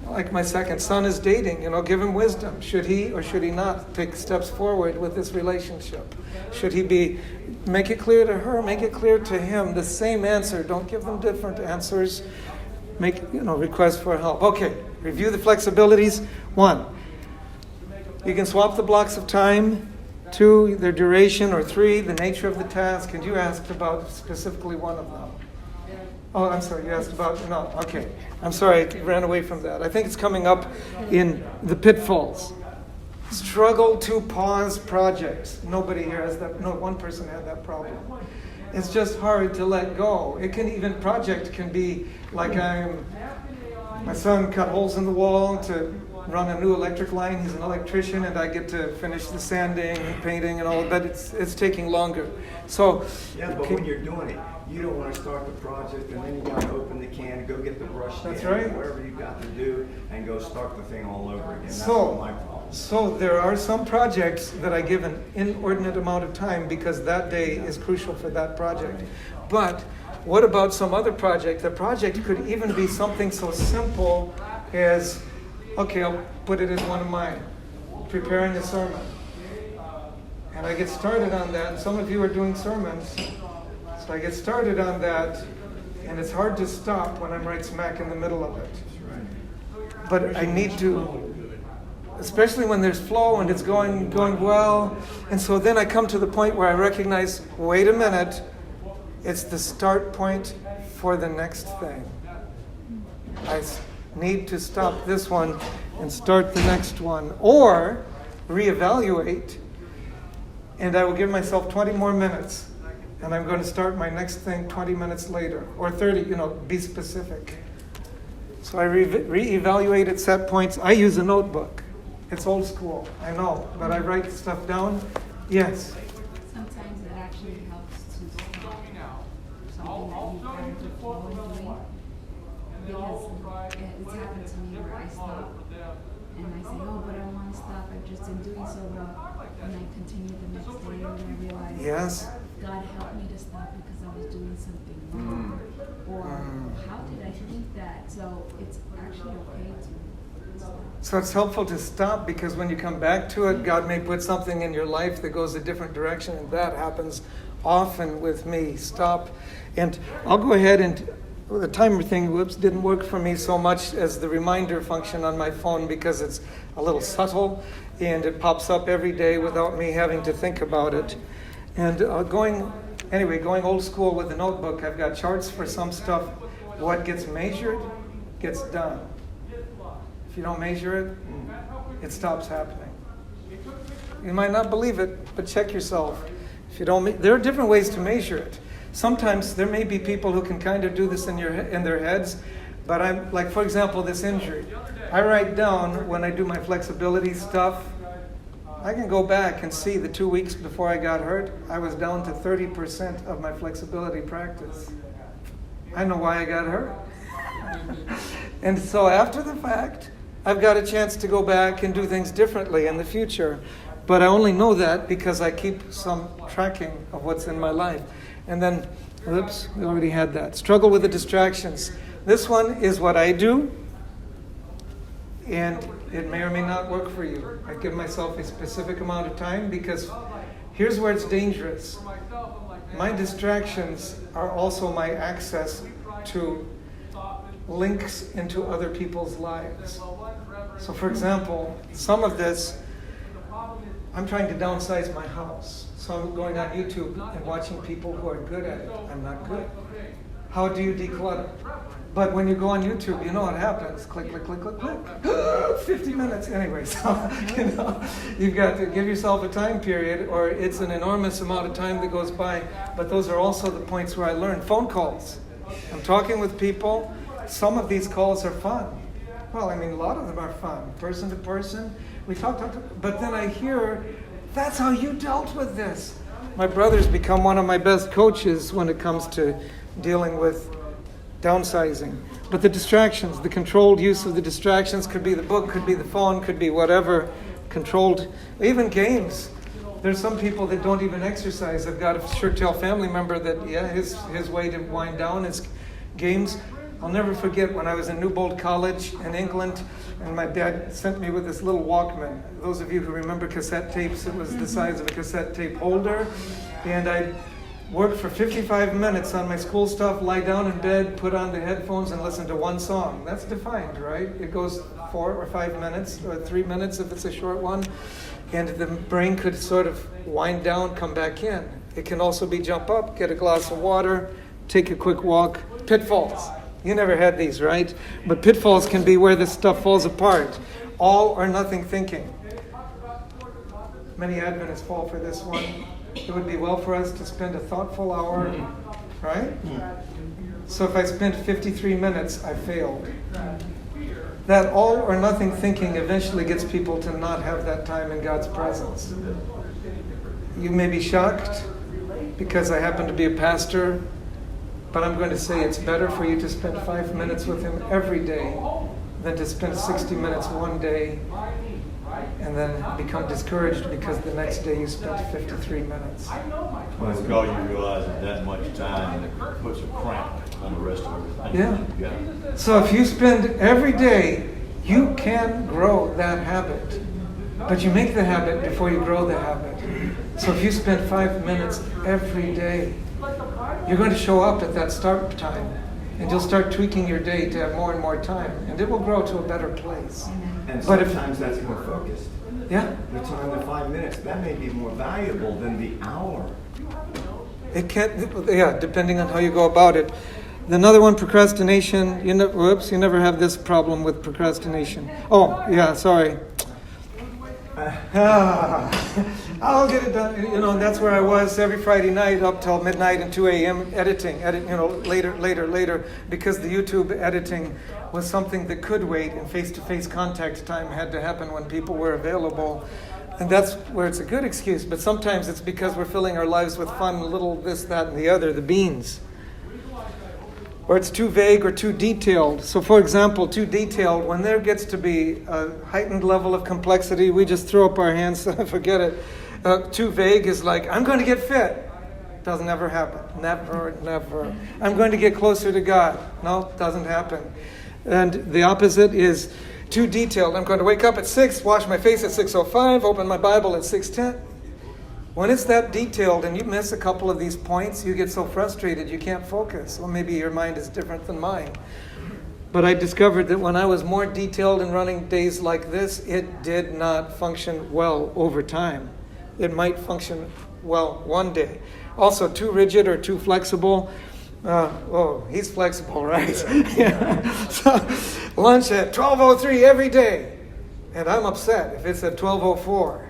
Like my second son is dating, give him wisdom. Should he or should he not take steps forward with this relationship? Should he make it clear to her, make it clear to him, the same answer. Don't give them different answers. Request for help. Okay, review the flexibilities. 1, you can swap the blocks of time. 2, their duration. Or 3, the nature of the task. And you asked about specifically one of them. Oh, I'm sorry, you asked about, no, okay. I'm sorry, I ran away from that. I think it's coming up in the pitfalls. Struggle to pause projects. Nobody here has that, no one person had that problem. It's just hard to let go. Project can be like my son cut holes in the wall to run a new electric line. He's an electrician, and I get to finish the sanding and painting and all, but it's taking longer. So Yeah, but when you're doing it, you don't want to start the project and then you got to open the can, go get the brush That's stand, right. whatever you got to do, and go start the thing all over again. That's So- my problem. So there are some projects that I give an inordinate amount of time because that day is crucial for that project. But what about some other project? The project could even be something so simple as, okay, I'll put it as one of mine, preparing a sermon. And I get started on that. Some of you are doing sermons. So I get started on that, and it's hard to stop when I'm right smack in the middle of it. But I need to, especially when there's flow and it's going well. And so then I come to the point where I recognize, wait a minute, it's the start point for the next thing. I need to stop this one and start the next one. Or reevaluate, and I will give myself 20 more minutes. And I'm going to start my next thing 20 minutes later. Or 30, be specific. So I reevaluate at set points. I use a notebook. It's old school, I know, but I write stuff down. Yes. Sometimes it actually helps to stop something that you've gotten to fall doing. Because it's happened to me where I stop and I say, oh, but I want to stop. I've just been doing so well. And I continue the next day and I realize Yes. God helped me to stop because I was doing something wrong. Or how did I think that? So it's actually okay to stop. So it's helpful to stop because when you come back to it, God may put something in your life that goes a different direction, and that happens often with me. Stop. And I'll go ahead and the timer thing, didn't work for me so much as the reminder function on my phone because it's a little subtle and it pops up every day without me having to think about it. And going old school with the notebook, I've got charts for some stuff. What gets measured gets done. If you don't measure it, it stops happening. You might not believe it, but check yourself. If you don't, there are different ways to measure it. Sometimes there may be people who can kind of do this in their heads, but I'm like, for example, this injury. I write down when I do my flexibility stuff. I can go back and see the 2 weeks before I got hurt, I was down to 30% of my flexibility practice. I know why I got hurt. And so after the fact, I've got a chance to go back and do things differently in the future. But I only know that because I keep some tracking of what's in my life. And then, we already had that. Struggle with the distractions. This one is what I do, and it may or may not work for you. I give myself a specific amount of time because here's where it's dangerous. My distractions are also my access to links into other people's lives. So for example, some of this, I'm trying to downsize my house. So I'm going on YouTube and watching people who are good at it. I'm not good. How do you declutter? But when you go on YouTube, you know what happens. Click, click, click, click, click. 50 minutes. Anyway, so, you've got to give yourself a time period or it's an enormous amount of time that goes by. But those are also the points where I learn. Phone calls. I'm talking with people. Some of these calls are fun. Well, a lot of them are fun. Person to person. We talk, but then I hear, that's how you dealt with this. My brother's become one of my best coaches when it comes to dealing with downsizing. But the distractions, the controlled use of the distractions could be the book, could be the phone, could be whatever. controlled, even games. There's some people that don't even exercise. I've got a Short-tail family member that, his way to wind down is games. I'll never forget when I was in Newbold College in England, and my dad sent me with this little Walkman. Those of you who remember cassette tapes, it was the size of a cassette tape holder. And I worked for 55 minutes on my school stuff, lie down in bed, put on the headphones, and listen to one song. That's defined, right? It goes 4 or 5 minutes, or 3 minutes if it's a short one. And the brain could sort of wind down, come back in. It can also be jump up, get a glass of water, take a quick walk. Pitfalls. You never had these, right? But pitfalls can be where this stuff falls apart. All or nothing thinking. Many Adventists fall for this one. It would be well for us to spend a thoughtful hour, right? So if I spent 53 minutes, I failed. That all or nothing thinking eventually gets people to not have that time in God's presence. You may be shocked because I happen to be a pastor, but I'm going to say it's better for you to spend 5 minutes with Him every day than to spend 60 minutes one day and then become discouraged because the next day you spent 53 minutes. Well, it's because you realize that much time puts a cramp on the rest of everything. Yeah. So if you spend every day, you can grow that habit. But you make the habit before you grow the habit. So if you spend 5 minutes every day, you're going to show up at that start time. And you'll start tweaking your day to have more and more time. And it will grow to a better place. And But if- sometimes that's more focused. Yeah. The time, the 5 minutes, that may be more valuable than the hour. It can't, depending on how you go about it. Another one, procrastination. You never have this problem with procrastination. Oh, yeah, sorry. I'll get it done. That's where I was every Friday night up till midnight and 2 a.m. editing, later, because the YouTube editing was something that could wait, and face-to-face contact time had to happen when people were available. And that's where it's a good excuse, but sometimes it's because we're filling our lives with fun, little this, that, and the other, the beans. Or it's too vague or too detailed. So for example, too detailed, when there gets to be a heightened level of complexity, we just throw up our hands and forget it. Too vague is like, I'm going to get fit. Doesn't ever happen. Never. I'm going to get closer to God. No, doesn't happen. And the opposite is too detailed. I'm going to wake up at 6, wash my face at 6:05, open my Bible at 6:10. When it's that detailed and you miss a couple of these points, you get so frustrated you can't focus. Well, maybe your mind is different than mine. But I discovered that when I was more detailed in running days like this, it did not function well over time. It might function well one day. Also, too rigid or too flexible. He's flexible, right? Yeah. So, lunch at 12:03 every day. And I'm upset if it's at 12:04.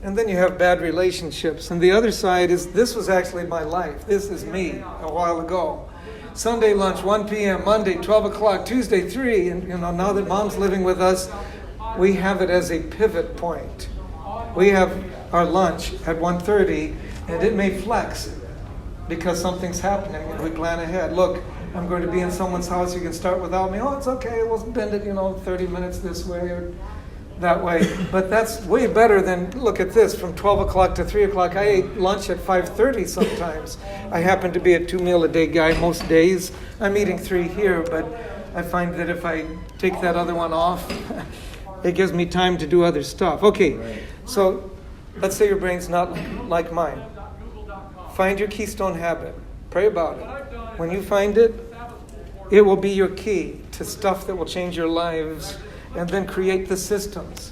And then you have bad relationships. And the other side is, this was actually my life. This is me a while ago. Sunday lunch, 1 p.m., Monday, 12 o'clock, Tuesday, 3. And now that Mom's living with us, we have it as a pivot point. We have our lunch at 1:30, and it may flex because something's happening, and we plan ahead. Look, I'm going to be in someone's house. You can start without me. Oh, it's okay. We'll bend it, 30 minutes this way or that way. But that's way better than, look at this, from 12 o'clock to 3 o'clock. I ate lunch at 5:30 sometimes. I happen to be a 2-meal-a-day guy most days. I'm eating 3 here, but I find that if I take that other one off, it gives me time to do other stuff. Okay, so let's say your brain's not like mine. Find your keystone habit. Pray about it. When you find it, it will be your key to stuff that will change your lives. And then create the systems.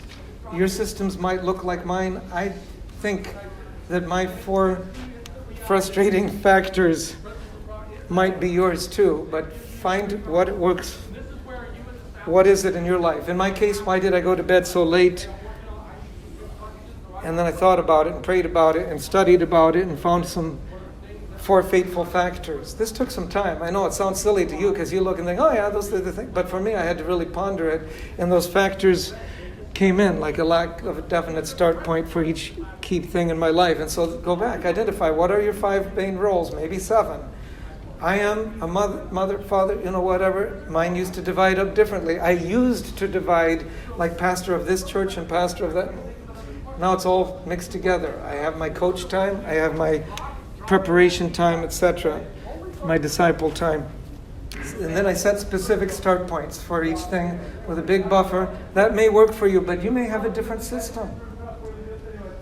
Your systems might look like mine. I think that my 4 frustrating factors might be yours too. But find what works. What is it in your life? In my case, why did I go to bed so late? And then I thought about it and prayed about it and studied about it and found some 4 fateful factors. This took some time. I know it sounds silly to you because you look and think, oh yeah, those are the things. But for me, I had to really ponder it. And those factors came in like a lack of a definite start point for each key thing in my life. And so go back, identify what are your 5 main roles, maybe 7. I am a mother, father, whatever. Mine used to divide up differently. I used to divide like pastor of this church and pastor of that. Now it's all mixed together. I have my coach time, I have my preparation time, etc., my disciple time. And then I set specific start points for each thing with a big buffer. That may work for you, but you may have a different system.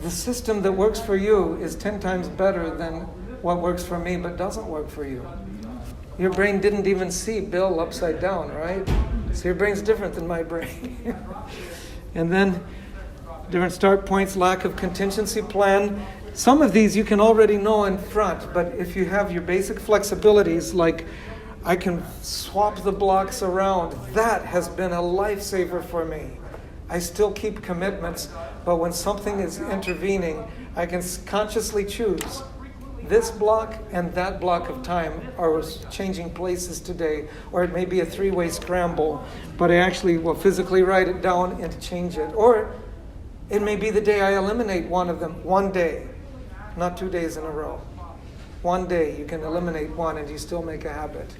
The system that works for you is 10 times better than what works for me but doesn't work for you. Your brain didn't even see Bill upside down, right? So your brain's different than my brain. And then different start points, lack of contingency plan. Some of these you can already know in front, but if you have your basic flexibilities, like I can swap the blocks around, that has been a lifesaver for me. I still keep commitments, but when something is intervening, I can consciously choose. This block and that block of time are changing places today, or it may be a 3-way scramble, but I actually will physically write it down and change it. Or it may be the day I eliminate one of them, one day, not 2 days in a row. One day you can eliminate one and you still make a habit.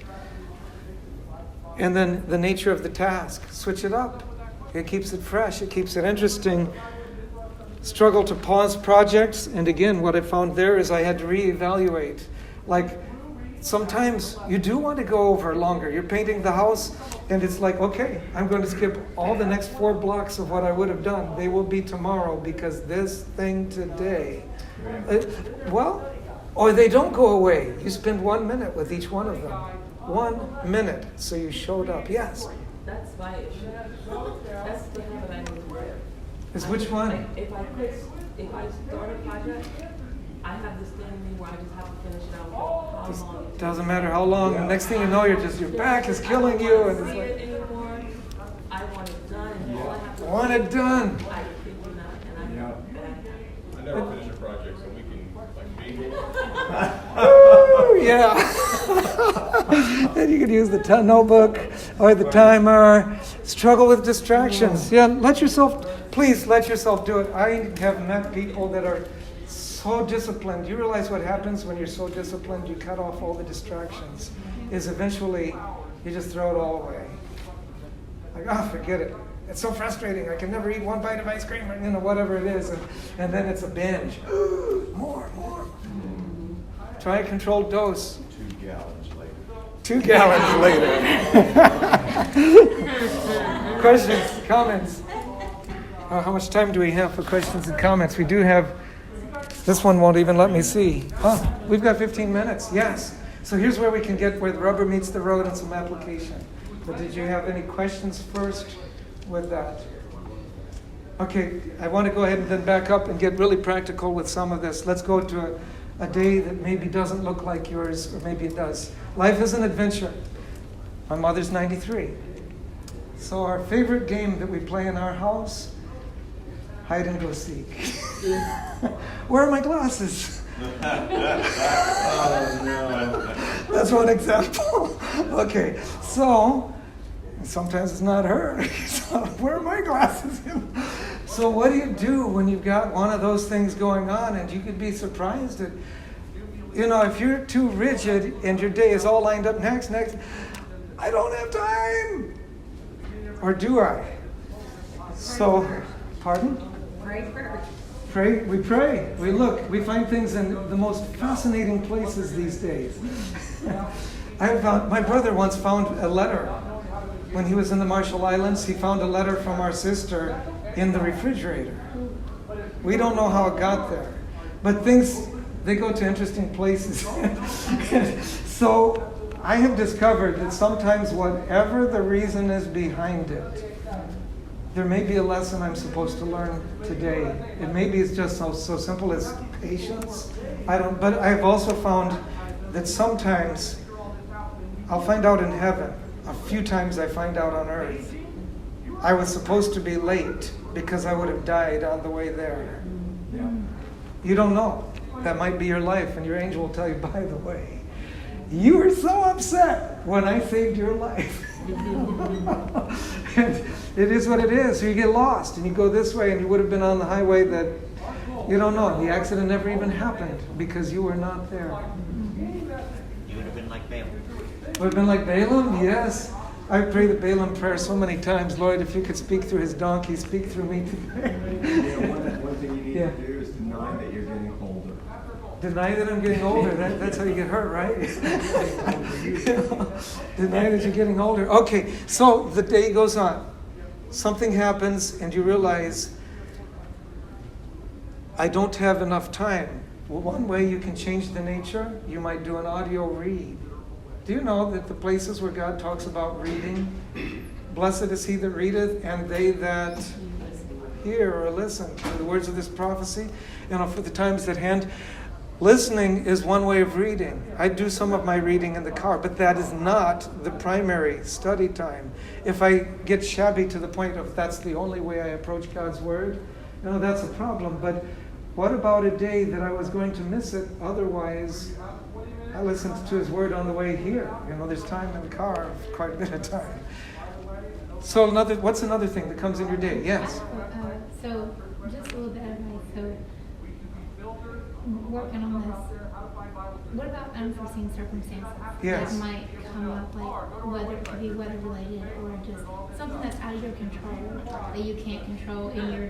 And then the nature of the task, switch it up. It keeps it fresh, it keeps it interesting. Struggle to pause projects, and again, what I found there is I had to reevaluate. Like, sometimes you do want to go over longer. You're painting the house, and it's like, okay, I'm going to skip all the next 4 blocks of what I would have done. They will be tomorrow because this thing today. Or they don't go away. You spend 1 minute with each one of them. 1 minute, so you showed up. Yes. That's my issue. That's the habit I need to break. Is which one? If I start a project, I have this thing in me where I just have to finish it out. How long? Doesn't matter how long. The next thing you know, your back is killing you, and it's I don't see like, it anymore. I want it done, and all I have to do want it done. I kid you not, and I have a bad habit. I never finish a project, so we can like meet. Woo, yeah. Then you could use the notebook or the timer. Struggle with distractions. Yeah, please let yourself do it. I have met people that are so disciplined. You realize what happens when you're so disciplined, you cut off all the distractions, is eventually you just throw it all away. Like, forget it. It's so frustrating. I can never eat 1 bite of ice cream or whatever it is. And then it's a binge. More. Try a controlled dose. 2 gallons later. 2 gallons later. Questions, comments? How much time do we have for questions and comments? We do have, this one won't even let me see. We've got 15 minutes, yes. So here's where we can get where the rubber meets the road and some application. But did you have any questions first with that? Okay, I want to go ahead and then back up and get really practical with some of this. Let's go to a day that maybe doesn't look like yours, or maybe it does. Life is an adventure. My mother's 93. So our favorite game that we play in our house, hide and go seek. Where are my glasses? Oh, no. That's one example. Okay, so sometimes it's not her. So where are my glasses? So what do you do when you've got one of those things going on, and you could be surprised at, if you're too rigid and your day is all lined up next, I don't have time. Or do I? So, pardon? Pray first. Pray, we pray, we look, we find things in the most fascinating places these days. My brother once found a letter. When he was in the Marshall Islands, he found a letter from our sister in the refrigerator. We don't know how it got there, but they go to interesting places. So I have discovered that sometimes whatever the reason is behind it, there may be a lesson I'm supposed to learn today. It maybe it's just so simple as patience. But I've also found that sometimes I'll find out in heaven. A few times I find out on earth. I was supposed to be late because I would have died on the way there. You don't know. That might be your life, and your angel will tell you, by the way, you were so upset when I saved your life. And it is what it is. So you get lost, and you go this way, and you would have been on the highway that you don't know. The accident never even happened because you were not there. You would have been like Balaam. Would have been like Balaam? Yes. I prayed the Balaam prayer so many times. Lord, if you could speak through his donkey, speak through me today. One thing you need Yeah. to do is deny that you're getting older. Deny that I'm getting older. That's how you get hurt, right? Deny that you're getting older. Okay, so the day goes on. Something happens and you realize, I don't have enough time. Well, one way you can change the nature, you might do an audio read. Do you know that the places where God talks about reading, blessed is he that readeth, and they that hear or listen to the words of this prophecy, for the times at hand. Listening is one way of reading. I do some of my reading in the car, but that is not the primary study time. If I get shabby to the point of that's the only way I approach God's word, that's a problem. But what about a day that I was going to miss it? Otherwise, I listened to his word on the way here. There's time in the car, quite a bit of time. So what's another thing that comes in your day? Yes? So just a little bit of advice. So working on this, what about unforeseen circumstances Yes. that might come up, like whether it could be weather related or just something that's out of your control that you can't control in your,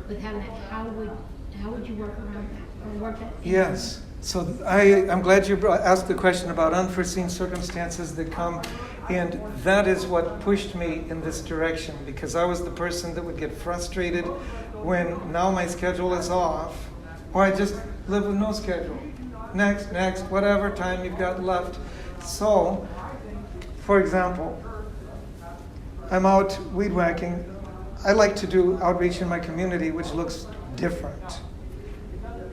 with having that, how would you work around that or work that? Yes. So I'm glad you asked the question about unforeseen circumstances that come, and that is what pushed me in this direction, because I was the person that would get frustrated when now my schedule is off, or I just live with no schedule. Next, whatever time you've got left. So, for example, I'm out weed whacking. I like to do outreach in my community, which looks different.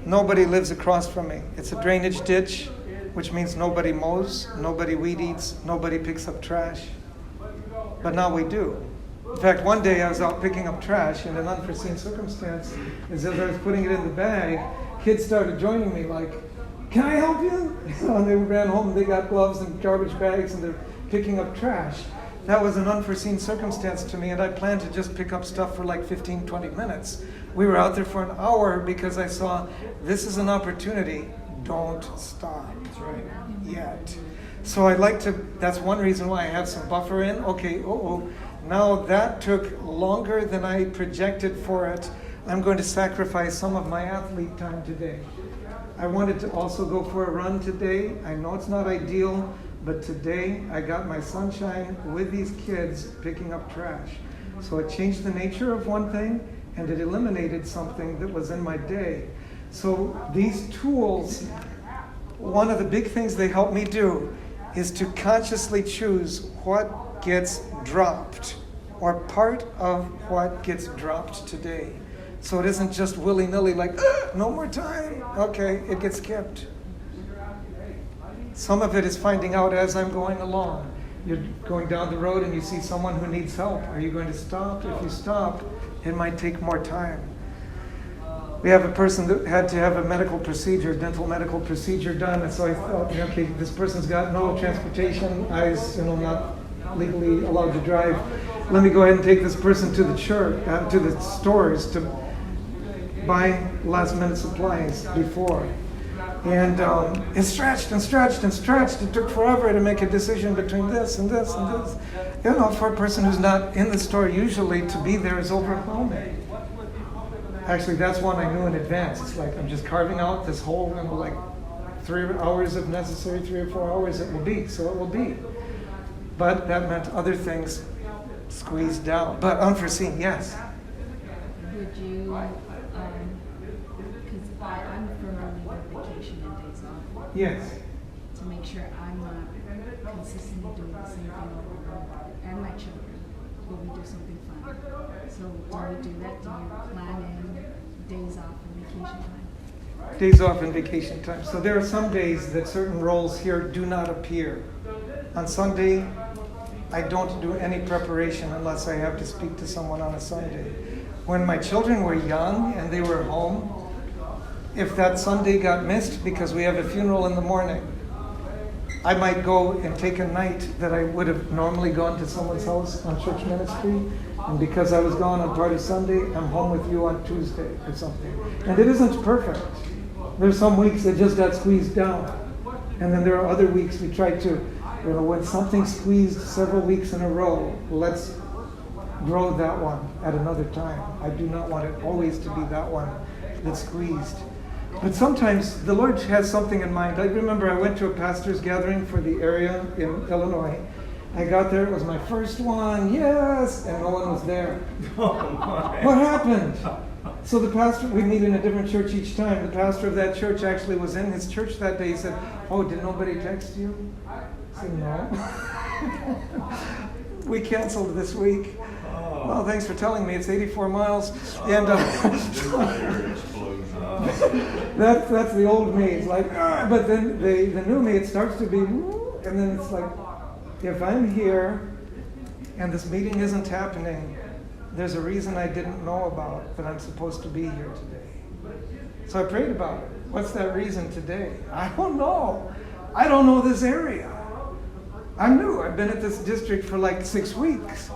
Nobody lives across from me. It's a drainage ditch, which means nobody mows, nobody weed eats, nobody picks up trash. But now we do. In fact, one day I was out picking up trash in an unforeseen circumstance. As I was putting it in the bag, kids started joining me like, "Can I help you?" And they ran home and they got gloves and garbage bags and they're picking up trash. That was an unforeseen circumstance to me, and I planned to just pick up stuff for like 15, 20 minutes. We were out there for an hour because I saw this is an opportunity. Don't stop. That's right. Yet. So that's one reason why I have some buffer in. Okay, now that took longer than I projected for it. I'm going to sacrifice some of my athlete time today. I wanted to also go for a run today. I know it's not ideal, but today I got my sunshine with these kids picking up trash. So it changed the nature of one thing, and it eliminated something that was in my day. So these tools, one of the big things they help me do is to consciously choose what gets dropped, or part of what gets dropped today. So it isn't just willy-nilly like, no more time. Okay, it gets skipped. Some of it is finding out as I'm going along. You're going down the road and you see someone who needs help. Are you going to stop? If you stop, it might take more time. We have a person that had to have a dental medical procedure done, and so I thought, okay, this person's got no transportation, eyes, not legally allowed to drive. Let me go ahead and take this person to the church, to the stores to buy last-minute supplies before. And it stretched and stretched and stretched. It took forever to make a decision between this and this and this. For a person who's not in the store usually, to be there is overwhelming. Actually, that's one I knew in advance. It's like I'm just carving out this whole, 3 hours if necessary, 3 or 4 hours it will be. So it will be. But that meant other things squeezed down. But unforeseen, yes. Would you, because I'm firmly with vacation and days off. Yes. To make sure I'm not consistently doing the same thing over and over. And my children, will we do something fun? So do we do that? Do you plan in days off and vacation time? Days off and vacation time. So there are some days that certain roles here do not appear. On Sunday, I don't do any preparation unless I have to speak to someone on a Sunday. When my children were young and they were home, if that Sunday got missed because we have a funeral in the morning, I might go and take a night that I would have normally gone to someone's house on church ministry, and because I was gone on part of Sunday, I'm home with you on Tuesday or something. And it isn't perfect. There's some weeks that just got squeezed down. And then there are other weeks we try to, when something's squeezed several weeks in a row, let's grow that one at another time. I do not want it always to be that one that's squeezed. But sometimes the Lord has something in mind. I remember I went to a pastor's gathering for the area in Illinois. I got there, it was my first one, yes, and no one was there. What happened? So the pastor, we meet in a different church each time. The pastor of that church actually was in his church that day. He said, "Oh, did nobody text you?" I said, "No." We canceled this week. Well, thanks for telling me. It's 84 miles. And that's the old me. It's like, but then the new me, it starts to be, and then it's like, if I'm here and this meeting isn't happening, there's a reason I didn't know about that I'm supposed to be here today. So I prayed about it. What's that reason today? I don't know. I don't know this area. I'm new. I've been at this district for like 6 weeks.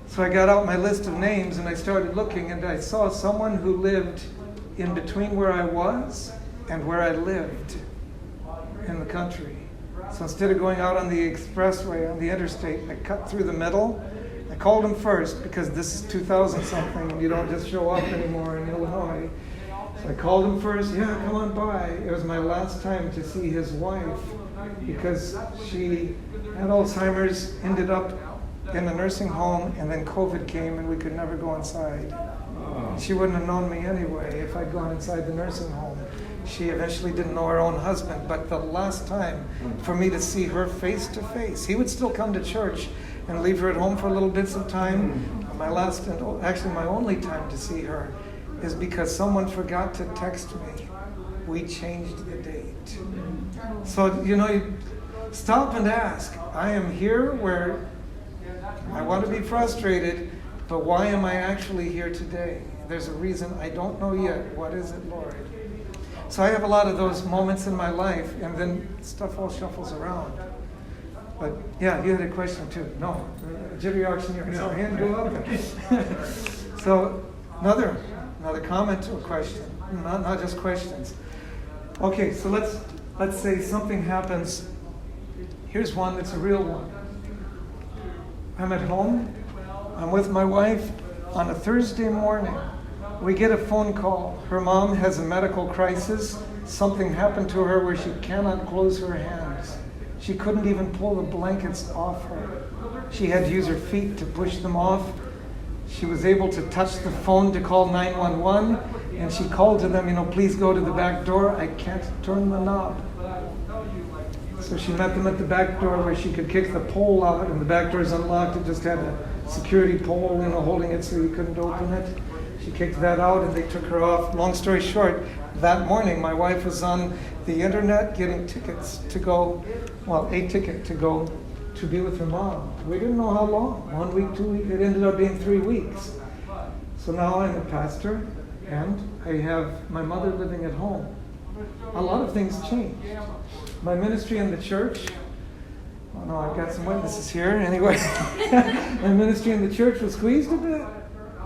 So I got out my list of names and I started looking, and I saw someone who lived in between where I was and where I lived in the country. So instead of going out on the expressway, on the interstate, I cut through the middle. I called him first because this is 2000 something and you don't just show up anymore in Illinois. So I called him first. Yeah, come on by. It was my last time to see his wife because she had Alzheimer's, ended up in a nursing home, and then COVID came and we could never go inside. She wouldn't have known me anyway if I'd gone inside the nursing home. She eventually didn't know her own husband, but the last time for me to see her face to face, he would still come to church and leave her at home for little bits of time. My last, and actually my only time to see her is because someone forgot to text me. We changed the date. So, you stop and ask. I am here where I want to be frustrated, but why am I actually here today? There's a reason I don't know yet. What is it, Lord? So I have a lot of those moments in my life, and then stuff all shuffles around. But yeah, you had a question too. No, jittery auctioneer. So hand go up. So another comment or question, not just questions. Okay, so let's say something happens. Here's one that's a real one. I'm at home. I'm with my wife on a Thursday morning. We get a phone call. Her mom has a medical crisis. Something happened to her where she cannot close her hands. She couldn't even pull the blankets off her. She had to use her feet to push them off. She was able to touch the phone to call 911, and she called to them, please go to the back door. I can't turn the knob. So she met them at the back door where she could kick the pole out, and the back door is unlocked. It just had a security pole, holding it so you couldn't open it. She kicked that out and they took her off. Long story short, that morning my wife was on the internet getting tickets to go, a ticket to go to be with her mom. We didn't know how long, 1 week, 2 weeks, it ended up being 3 weeks. So now I'm a pastor and I have my mother living at home. A lot of things changed. My ministry in the church, I've got some witnesses here. Anyway, my ministry in the church was squeezed a bit.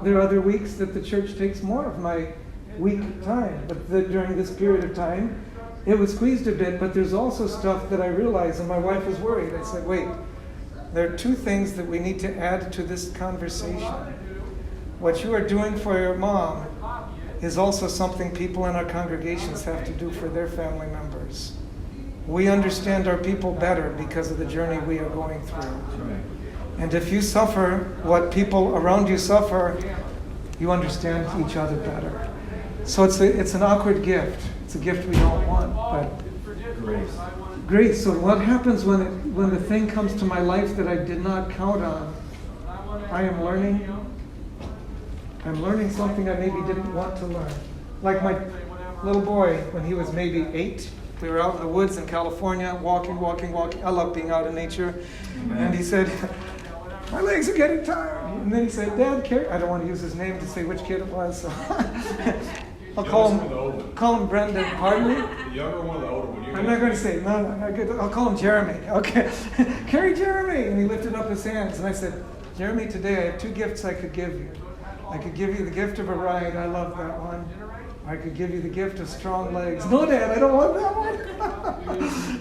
There are other weeks that the church takes more of my week time. But during this period of time, it was squeezed a bit. But there's also stuff that I realized, and my wife was worried. I said, wait, there are two things that we need to add to this conversation. What you are doing for your mom is also something people in our congregations have to do for their family members. We understand our people better because of the journey we are going through. And if you suffer what people around you suffer, you understand each other better. So it's an awkward gift. It's a gift we don't want, but grace. So what happens when the thing comes to my life that I did not count on? I am learning. I'm learning something I maybe didn't want to learn. Like my little boy, when he was maybe 8, we were out in the woods in California, walking. I love being out in nature. And he said, my legs are getting tired. And then he said, Dad, I don't want to use his name to say which kid it was. So I'll call him Brendan. Pardon me? The younger one, the older one. I'm not going to say, no, I'll call him Jeremy. Okay. Carry Jeremy. And he lifted up his hands. And I said, Jeremy, today I have 2 gifts I could give you. I could give you the gift of a ride. I love that one. I could give you the gift of strong legs. No, Dad, I don't want that one.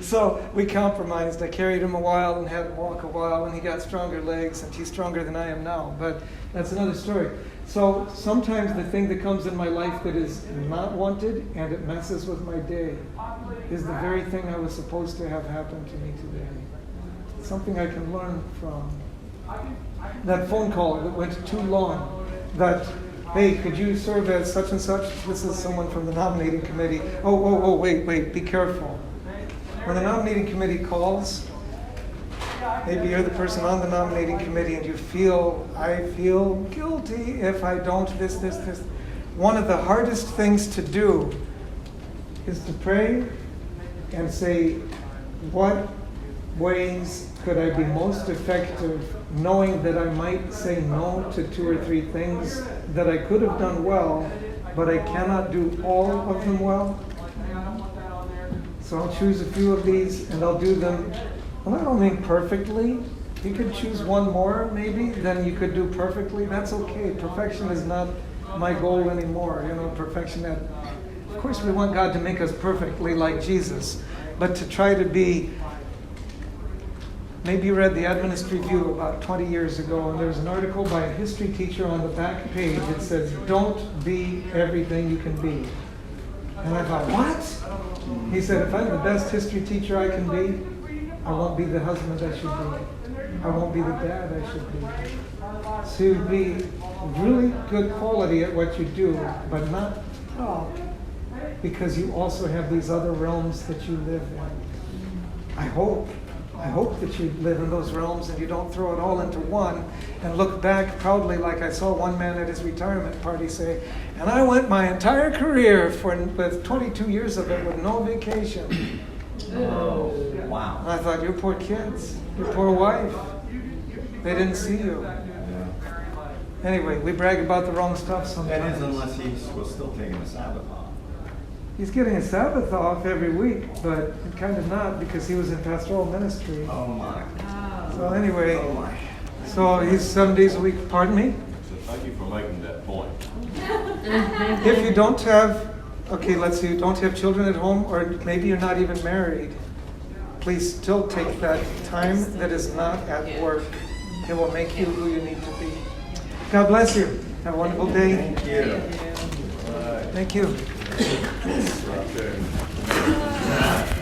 So we compromised. I carried him a while and had him walk a while, and he got stronger legs, and he's stronger than I am now. But that's another story. So sometimes the thing that comes in my life that is not wanted and it messes with my day is the very thing I was supposed to have happen to me today. Something I can learn from. That phone call that went too long, that, hey, could you serve as such and such? This is someone from the nominating committee. Oh, wait, be careful. When the nominating committee calls, maybe you're the person on the nominating committee and you feel, I feel guilty if I don't this. One of the hardest things to do is to pray and say, what ways could I be most effective, knowing that I might say no to 2 or 3 things that I could have done well, but I cannot do all of them well. So I'll choose a few of these and I'll do them, well, I don't mean perfectly. You could choose one more maybe than you could do perfectly. That's okay. Perfection is not my goal anymore. Perfection of course we want God to make us perfectly like Jesus, but to try to be. Maybe you read the Adventist Review about 20 years ago, and there's an article by a history teacher on the back page that says, don't be everything you can be. And I thought, what? He said, if I'm the best history teacher I can be, I won't be the husband I should be. I won't be the dad I should be. So you be really good quality at what you do, but not top, because you also have these other realms that you live in. I hope that you live in those realms and you don't throw it all into one and look back proudly, like I saw one man at his retirement party say, and I went my entire career with 22 years of it with no vacation. Oh, wow. And I thought, your poor kids, your poor wife, they didn't see you. Anyway, we brag about the wrong stuff sometimes. That is unless he was still taking a Sabbath off. He's getting a Sabbath off every week, but kind of not, because he was in pastoral ministry. Oh my. So anyway, Oh my. so he's 7 days a week. Pardon me? So thank you for making that point. If you don't have, let's see, you don't have children at home, or maybe you're not even married, please still take that time that is not at work. It will make you who you need to be. God bless you. Have a wonderful day. Thank you. Thank you. Right there.